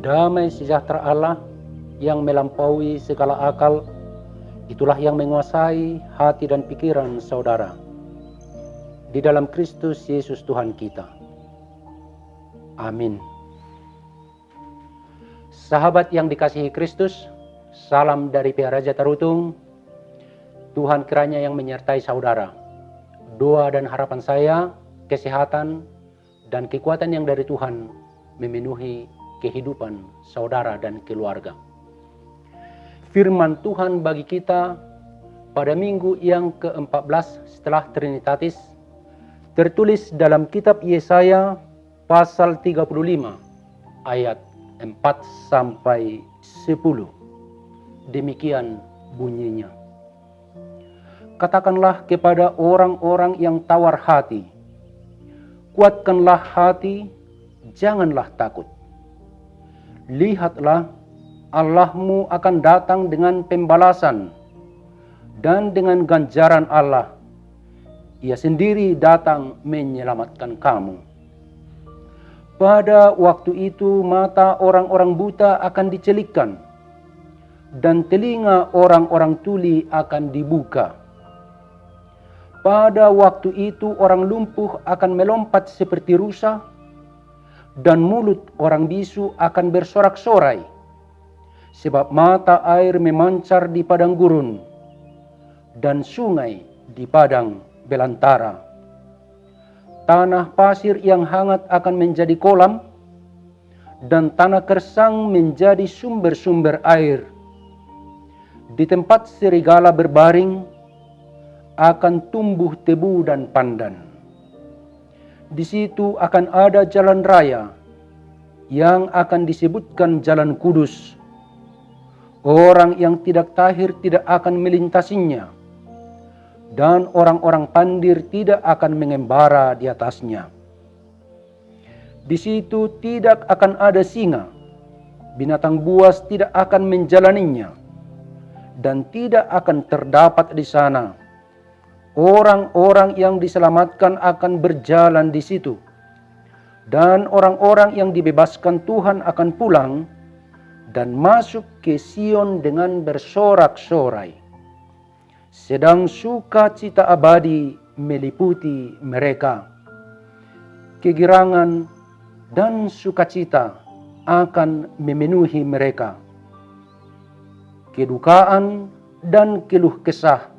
Damai sejahtera Allah yang melampaui segala akal, itulah yang menguasai hati dan pikiran saudara. Di dalam Kristus Yesus Tuhan kita. Amin. Sahabat yang dikasihi Kristus, salam dari pihak Raja Tarutung. Tuhan kiranya yang menyertai saudara. Doa dan harapan saya, kesehatan dan kekuatan yang dari Tuhan memenuhi kehidupan saudara dan keluarga. Firman Tuhan bagi kita pada minggu yang ke-14 setelah Trinitatis tertulis dalam kitab Yesaya pasal 35 ayat 4 sampai 10. Demikian bunyinya. Katakanlah kepada orang-orang yang tawar hati, kuatkanlah hati, janganlah takut. Lihatlah, Allahmu akan datang dengan pembalasan dan dengan ganjaran Allah. Ia sendiri datang menyelamatkan kamu. Pada waktu itu mata orang-orang buta akan dicelikkan dan telinga orang-orang tuli akan dibuka. Pada waktu itu orang lumpuh akan melompat seperti rusa dan mulut orang bisu akan bersorak-sorai. Sebab mata air memancar di padang gurun dan sungai di padang belantara. Tanah pasir yang hangat akan menjadi kolam dan tanah gersang menjadi sumber-sumber air. Di tempat serigala berbaring akan tumbuh tebu dan pandan. Di situ akan ada jalan raya yang akan disebutkan jalan kudus. Orang yang tidak tahir tidak akan melintasinya, dan orang-orang pandir tidak akan mengembara di atasnya. Di situ tidak akan ada singa, binatang buas tidak akan menjalaninya, dan tidak akan terdapat di sana. Orang-orang yang diselamatkan akan berjalan di situ, dan orang-orang yang dibebaskan Tuhan akan pulang dan masuk ke Sion dengan bersorak-sorai. Sedang sukacita abadi meliputi mereka. Kegirangan dan sukacita akan memenuhi mereka. Kedukaan dan keluh kesah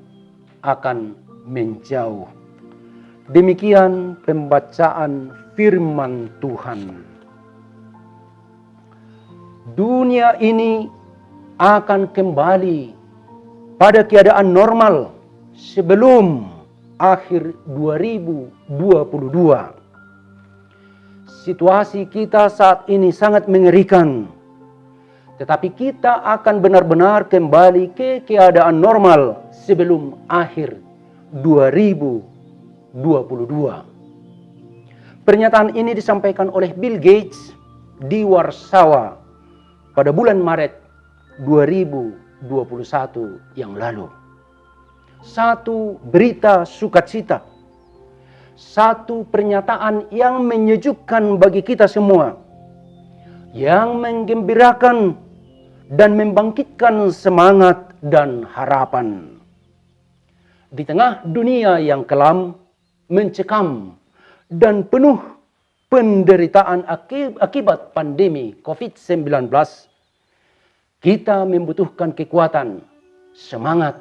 akan menjauh. Demikian pembacaan firman Tuhan. Dunia ini akan kembali pada keadaan normal sebelum akhir 2022. Situasi kita saat ini sangat mengerikan, tetapi kita akan benar-benar kembali ke keadaan normal sebelum akhir 2022. Pernyataan ini disampaikan oleh Bill Gates di Warsawa pada bulan Maret 2021 yang lalu. Satu berita sukacita, satu pernyataan yang menyejukkan bagi kita semua, yang menggembirakan dan membangkitkan semangat dan harapan. Di tengah dunia yang kelam, mencekam, dan penuh penderitaan akibat pandemi COVID-19, kita membutuhkan kekuatan, semangat,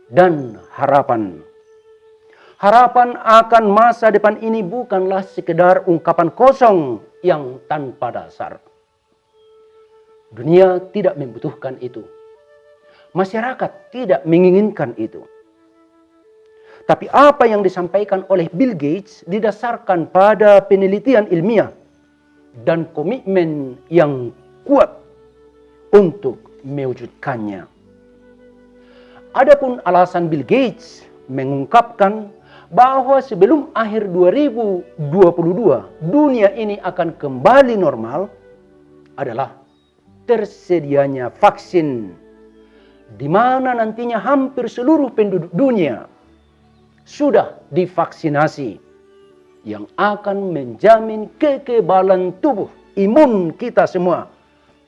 dan harapan. Harapan akan masa depan ini bukanlah sekedar ungkapan kosong yang tanpa dasar. Dunia tidak membutuhkan itu. Masyarakat tidak menginginkan itu. Tapi apa yang disampaikan oleh Bill Gates didasarkan pada penelitian ilmiah dan komitmen yang kuat untuk mewujudkannya. Adapun alasan Bill Gates mengungkapkan bahwa sebelum akhir 2022 dunia ini akan kembali normal adalah tersedianya vaksin, di mana nantinya hampir seluruh penduduk dunia sudah divaksinasi, yang akan menjamin kekebalan tubuh imun kita semua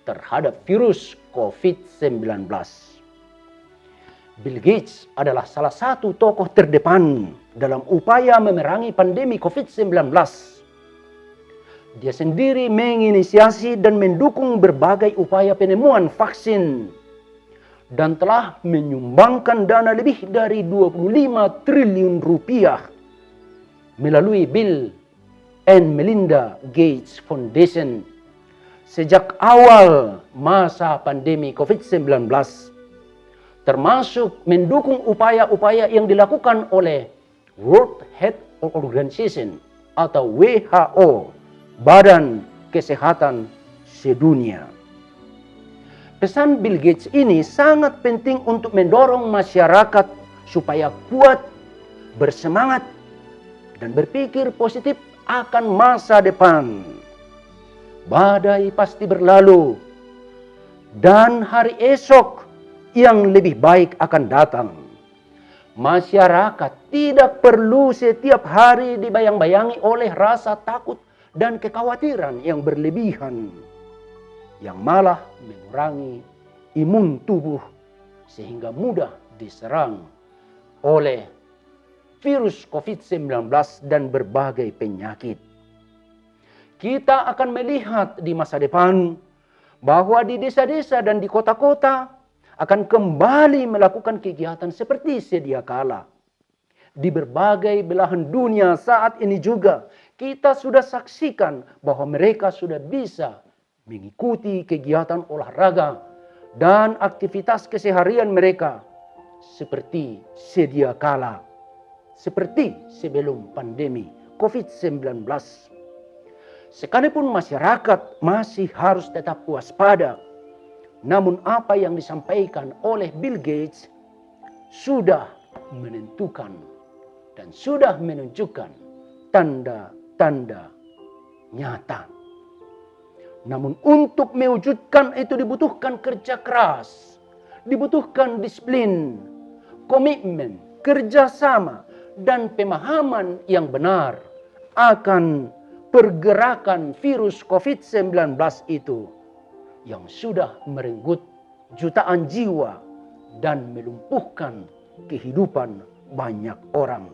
terhadap virus COVID-19. Bill Gates adalah salah satu tokoh terdepan dalam upaya memerangi pandemi COVID-19. Dia sendiri menginisiasi dan mendukung berbagai upaya penemuan vaksin dan telah menyumbangkan dana lebih dari 25 triliun rupiah melalui Bill and Melinda Gates Foundation sejak awal masa pandemi COVID-19, termasuk mendukung upaya-upaya yang dilakukan oleh World Health Organization atau WHO, Badan Kesehatan Sedunia. Pesan Bill Gates ini sangat penting untuk mendorong masyarakat supaya kuat, bersemangat, dan berpikir positif akan masa depan. Badai pasti berlalu, dan hari esok yang lebih baik akan datang. Masyarakat tidak perlu setiap hari dibayang-bayangi oleh rasa takut dan kekhawatiran yang berlebihan, yang malah mengurangi imun tubuh sehingga mudah diserang oleh virus COVID-19 dan berbagai penyakit. Kita akan melihat di masa depan bahwa di desa-desa dan di kota-kota akan kembali melakukan kegiatan seperti sedia kala. Di berbagai belahan dunia saat ini juga kita sudah saksikan bahwa mereka sudah bisa mengikuti kegiatan olahraga dan aktivitas keseharian mereka seperti sedia kala, seperti sebelum pandemi COVID-19. Sekalipun masyarakat masih harus tetap waspada, namun apa yang disampaikan oleh Bill Gates sudah menentukan dan sudah menunjukkan tanda-tanda nyata. Namun untuk mewujudkan itu dibutuhkan kerja keras, dibutuhkan disiplin, komitmen, kerjasama, dan pemahaman yang benar akan pergerakan virus COVID-19 itu yang sudah merenggut jutaan jiwa dan melumpuhkan kehidupan banyak orang.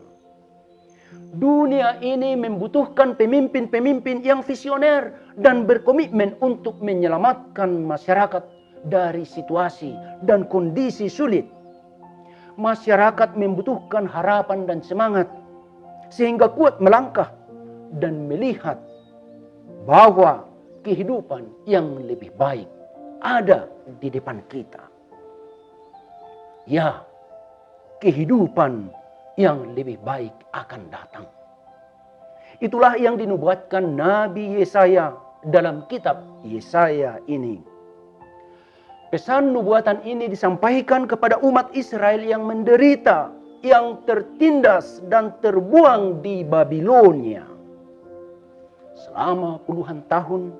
Dunia ini membutuhkan pemimpin-pemimpin yang visioner dan berkomitmen untuk menyelamatkan masyarakat dari situasi dan kondisi sulit. Masyarakat membutuhkan harapan dan semangat sehingga kuat melangkah dan melihat bahwa kehidupan yang lebih baik ada di depan kita. Ya, kehidupan yang lebih baik akan datang. Itulah yang dinubuatkan Nabi Yesaya dalam kitab Yesaya ini. Pesan nubuatan ini disampaikan kepada umat Israel yang menderita, yang tertindas dan terbuang di Babilonia. Selama puluhan tahun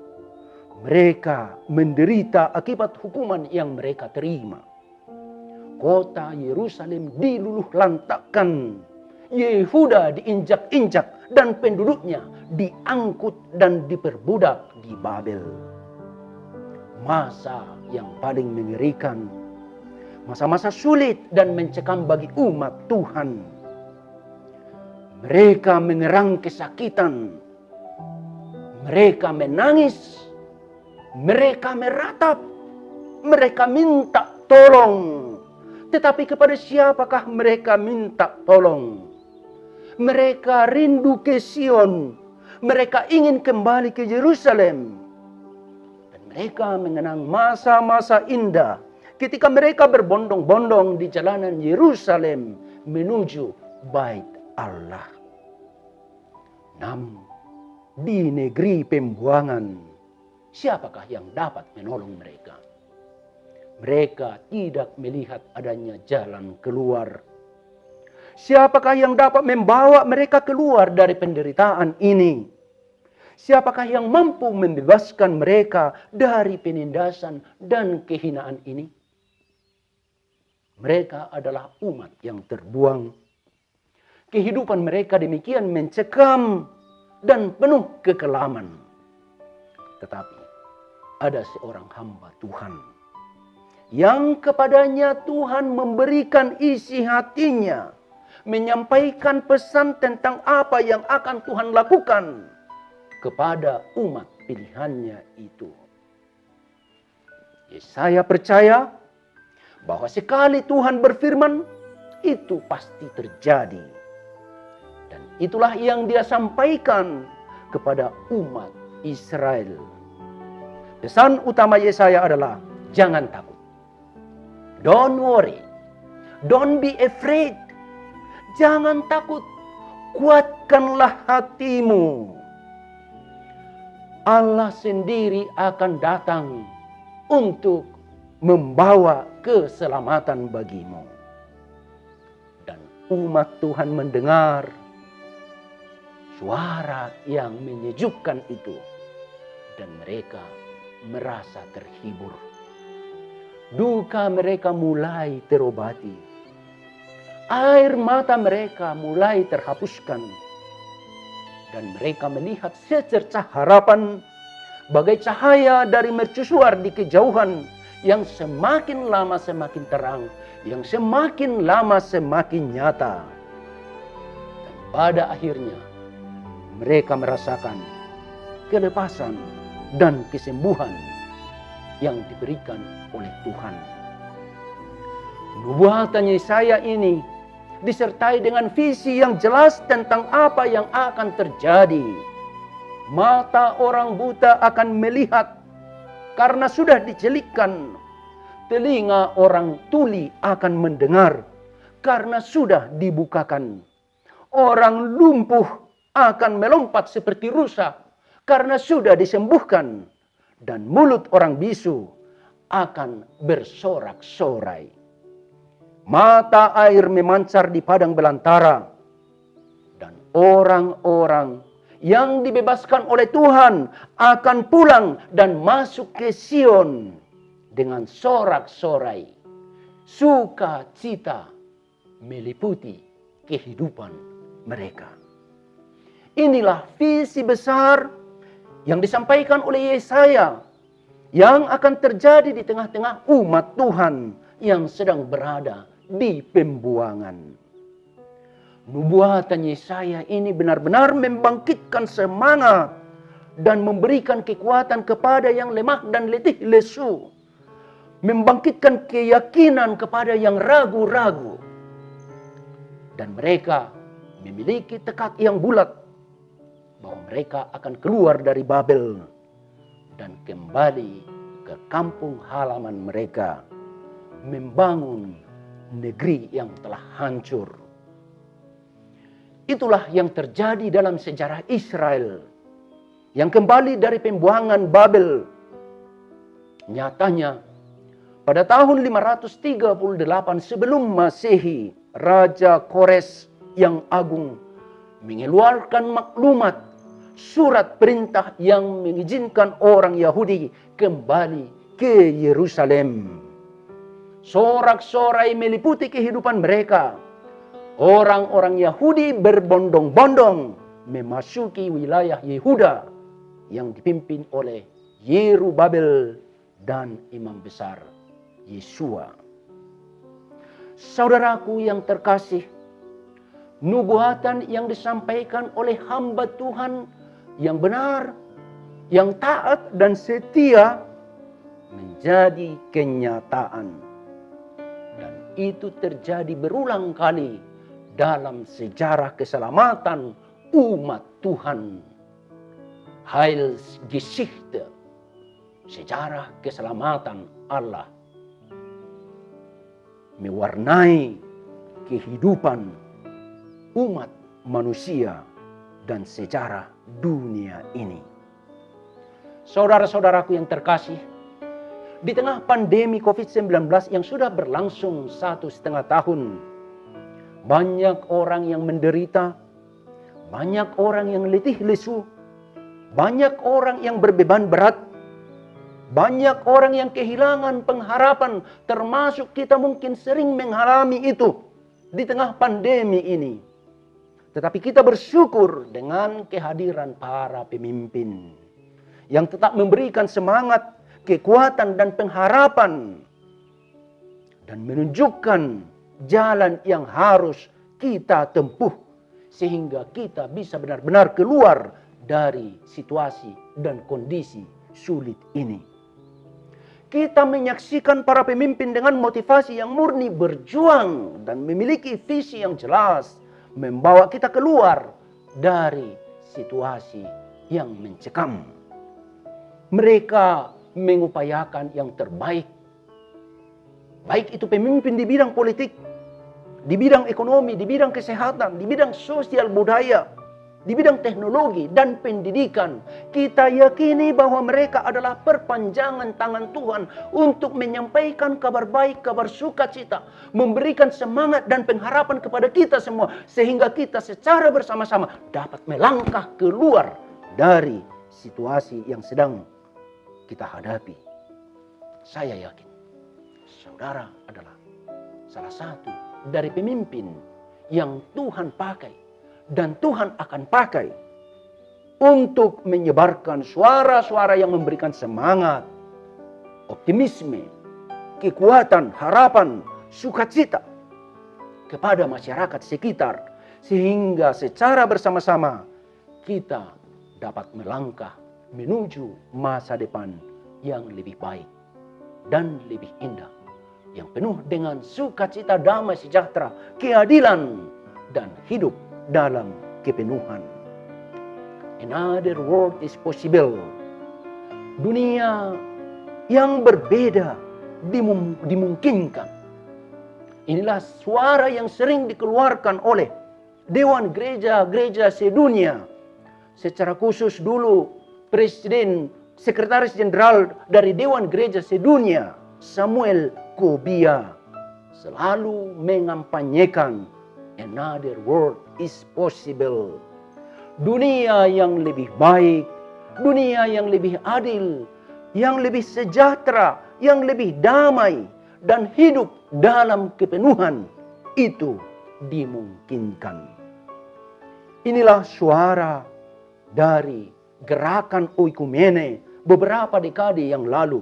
mereka menderita akibat hukuman yang mereka terima. Kota Yerusalem diluluh lantakkan, Yehuda diinjak-injak dan penduduknya diangkut dan diperbudak di Babel. Masa yang paling mengerikan, masa-masa sulit dan mencekam bagi umat Tuhan. Mereka mengerang kesakitan, mereka menangis, mereka meratap, mereka minta tolong. Tetapi kepada siapakah mereka minta tolong? Mereka rindu ke Sion. Mereka ingin kembali ke Yerusalem. Dan mereka mengenang masa-masa indah ketika mereka berbondong-bondong di jalanan Yerusalem menuju Bait Allah. Namun di negeri pembuangan, siapakah yang dapat menolong mereka? Mereka tidak melihat adanya jalan keluar. Siapakah yang dapat membawa mereka keluar dari penderitaan ini? Siapakah yang mampu membebaskan mereka dari penindasan dan kehinaan ini? Mereka adalah umat yang terbuang. Kehidupan mereka demikian mencekam dan penuh kekelaman. Tetapi ada seorang hamba Tuhan yang kepadanya Tuhan memberikan isi hatinya, menyampaikan pesan tentang apa yang akan Tuhan lakukan kepada umat pilihannya itu. Yesaya percaya bahwa sekali Tuhan berfirman, itu pasti terjadi. Dan itulah yang dia sampaikan kepada umat Israel. Pesan utama Yesaya adalah, jangan takut. Don't worry. Don't be afraid. Jangan takut. Kuatkanlah hatimu. Allah sendiri akan datang untuk membawa keselamatan bagimu. Dan umat Tuhan mendengar suara yang menyejukkan itu. Dan mereka merasa terhibur. Duka mereka mulai terobati. Air mata mereka mulai terhapuskan. Dan mereka melihat secercah harapan bagai cahaya dari mercusuar di kejauhan yang semakin lama semakin terang, yang semakin lama semakin nyata. Dan pada akhirnya mereka merasakan kelepasan dan kesembuhan yang diberikan oleh Tuhan. Nubuatan Yesaya ini disertai dengan visi yang jelas tentang apa yang akan terjadi. Mata orang buta akan melihat karena sudah dicelikkan. Telinga orang tuli akan mendengar karena sudah dibukakan. Orang lumpuh akan melompat seperti rusa karena sudah disembuhkan. Dan mulut orang bisu akan bersorak-sorai. Mata air memancar di padang belantara. Dan orang-orang yang dibebaskan oleh Tuhan akan pulang dan masuk ke Sion dengan sorak-sorai. Sukacita meliputi kehidupan mereka. Inilah visi besar yang disampaikan oleh Yesaya yang akan terjadi di tengah-tengah umat Tuhan yang sedang berada di pembuangan. Nubuatan Yesaya ini benar-benar membangkitkan semangat dan memberikan kekuatan kepada yang lemah dan letih lesu. Membangkitkan keyakinan kepada yang ragu-ragu. Dan mereka memiliki tekad yang bulat bahwa mereka akan keluar dari Babel dan kembali ke kampung halaman mereka, membangun negeri yang telah hancur. Itulah yang terjadi dalam sejarah Israel yang kembali dari pembuangan Babel. Nyatanya pada tahun 538 sebelum Masehi, Raja Kores yang agung mengeluarkan maklumat surat perintah yang mengizinkan orang Yahudi kembali ke Yerusalem. Sorak-sorai meliputi kehidupan mereka. Orang-orang Yahudi berbondong-bondong memasuki wilayah Yehuda yang dipimpin oleh Yerubabel dan imam besar Yesua. Saudaraku yang terkasih, nubuatan yang disampaikan oleh hamba Tuhan yang benar, yang taat dan setia menjadi kenyataan. Dan itu terjadi berulang kali dalam sejarah keselamatan umat Tuhan. Heilsgeschichte, sejarah keselamatan Allah, mewarnai kehidupan umat manusia dan sejarah dunia ini. Saudara-saudaraku yang terkasih, di tengah pandemi COVID-19 yang sudah berlangsung 1,5 tahun, banyak orang yang menderita, banyak orang yang letih lesu, banyak orang yang berbeban berat, banyak orang yang kehilangan pengharapan, termasuk kita mungkin sering mengalami itu di tengah pandemi ini. Tetapi kita bersyukur dengan kehadiran para pemimpin yang tetap memberikan semangat, kekuatan dan pengharapan, dan menunjukkan jalan yang harus kita tempuh sehingga kita bisa benar-benar keluar dari situasi dan kondisi sulit ini. Kita menyaksikan para pemimpin dengan motivasi yang murni berjuang dan memiliki visi yang jelas, membawa kita keluar dari situasi yang mencekam. Mereka mengupayakan yang terbaik. Baik itu pemimpin di bidang politik, di bidang ekonomi, di bidang kesehatan, di bidang sosial budaya, di bidang teknologi dan pendidikan. Kita yakini bahwa mereka adalah perpanjangan tangan Tuhan untuk menyampaikan kabar baik, kabar sukacita, memberikan semangat dan pengharapan kepada kita semua, sehingga kita secara bersama-sama dapat melangkah keluar dari situasi yang sedang kita hadapi. Saya yakin saudara adalah salah satu dari pemimpin yang Tuhan pakai dan Tuhan akan pakai untuk menyebarkan suara-suara yang memberikan semangat, optimisme, kekuatan, harapan, sukacita kepada masyarakat sekitar, sehingga secara bersama-sama kita dapat melangkah menuju masa depan yang lebih baik dan lebih indah, yang penuh dengan sukacita, damai sejahtera, keadilan, dan hidup dalam kepenuhan. Another world is possible. Dunia yang berbeda dimungkinkan. Inilah suara yang sering dikeluarkan oleh Dewan Gereja-Gereja sedunia. Secara khusus dulu Sekretaris Jenderal dari Dewan Gereja sedunia, Samuel Kobia, selalu mengampanyekan another world is possible. Dunia yang lebih baik, dunia yang lebih adil, yang lebih sejahtera, yang lebih damai, dan hidup dalam kepenuhan itu dimungkinkan. Inilah suara dari gerakan oikumene beberapa dekade yang lalu.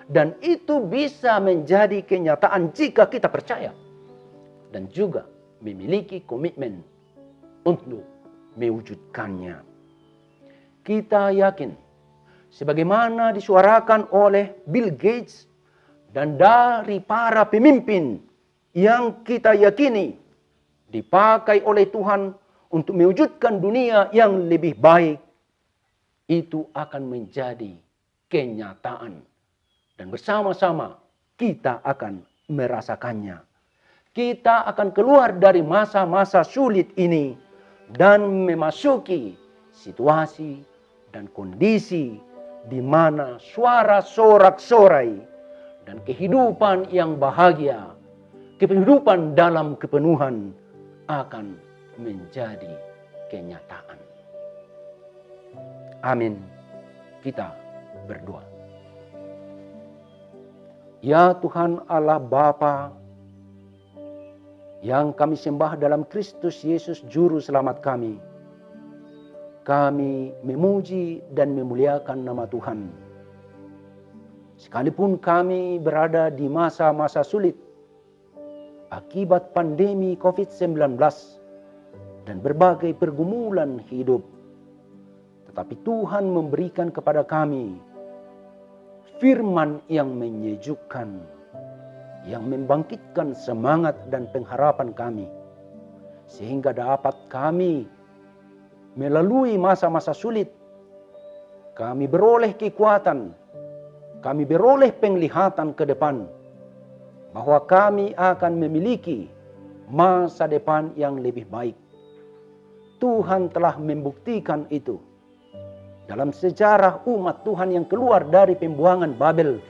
Dan itu bisa menjadi kenyataan jika kita percaya dan juga memiliki komitmen untuk mewujudkannya. Kita yakin, sebagaimana disuarakan oleh Bill Gates dan dari para pemimpin yang kita yakini dipakai oleh Tuhan untuk mewujudkan dunia yang lebih baik, itu akan menjadi kenyataan. Dan bersama-sama kita akan merasakannya. Kita akan keluar dari masa-masa sulit ini dan memasuki situasi dan kondisi di mana suara sorak-sorai dan kehidupan yang bahagia, kehidupan dalam kepenuhan akan menjadi kenyataan. Amin. Kita berdoa. Ya Tuhan Allah Bapa, yang kami sembah dalam Kristus Yesus Juru Selamat kami memuji dan memuliakan nama Tuhan. Sekalipun kami berada di masa-masa sulit akibat pandemi COVID-19 dan berbagai pergumulan hidup, tetapi Tuhan memberikan kepada kami firman yang menyejukkan, yang membangkitkan semangat dan pengharapan kami, sehingga dapat kami melalui masa-masa sulit, kami beroleh kekuatan, kami beroleh penglihatan ke depan, bahwa kami akan memiliki masa depan yang lebih baik. Tuhan telah membuktikan itu dalam sejarah umat Tuhan yang keluar dari pembuangan Babel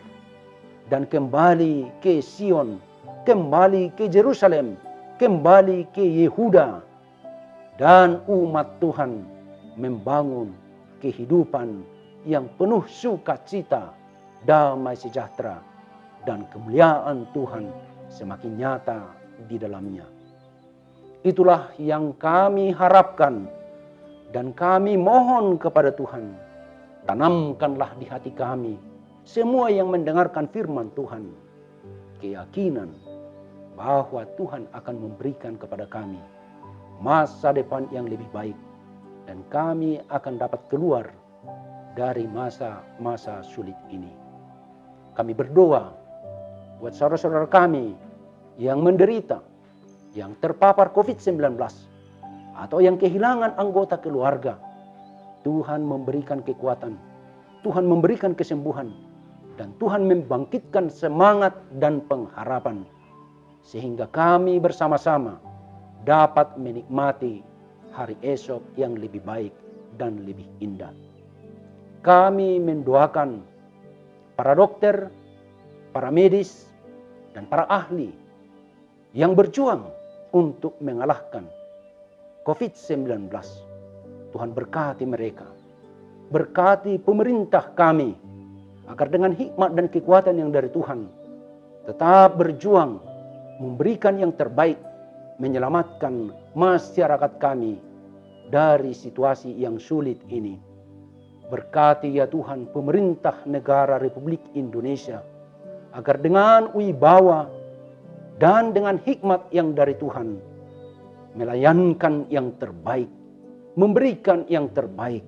dan kembali ke Sion, kembali ke Yerusalem, kembali ke Yehuda, dan umat Tuhan membangun kehidupan yang penuh sukacita, damai sejahtera, dan kemuliaan Tuhan semakin nyata di dalamnya. Itulah yang kami harapkan. Dan kami mohon kepada Tuhan, tanamkanlah di hati kami semua yang mendengarkan firman Tuhan keyakinan bahwa Tuhan akan memberikan kepada kami masa depan yang lebih baik, dan kami akan dapat keluar dari masa-masa sulit ini. Kami berdoa buat saudara-saudara kami yang menderita, yang terpapar COVID-19, atau yang kehilangan anggota keluarga. Tuhan memberikan kekuatan, Tuhan memberikan kesembuhan, dan Tuhan membangkitkan semangat dan pengharapan, sehingga kami bersama-sama dapat menikmati hari esok yang lebih baik dan lebih indah. Kami mendoakan para dokter, para medis, dan para ahli yang berjuang untuk mengalahkan COVID-19. Tuhan berkati mereka, berkati pemerintah kami, agar dengan hikmat dan kekuatan yang dari Tuhan tetap berjuang memberikan yang terbaik, menyelamatkan masyarakat kami dari situasi yang sulit ini. Berkati ya Tuhan pemerintah negara Republik Indonesia, agar dengan wibawa dan dengan hikmat yang dari Tuhan melayankan yang terbaik, memberikan yang terbaik,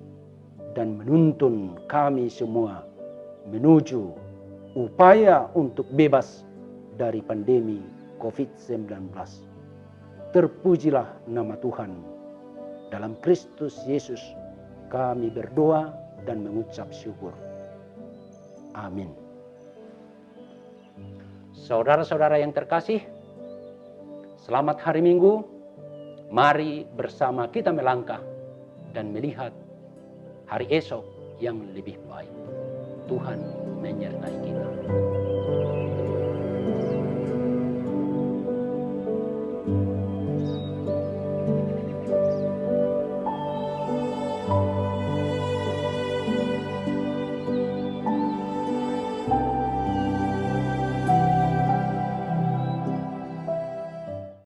dan menuntun kami semua menuju upaya untuk bebas dari pandemi COVID-19. Terpujilah nama Tuhan. Dalam Kristus Yesus kami berdoa dan mengucap syukur. Amin. Saudara-saudara yang terkasih, selamat hari Minggu. Mari bersama kita melangkah dan melihat hari esok yang lebih baik. Tuhan menyertai kita.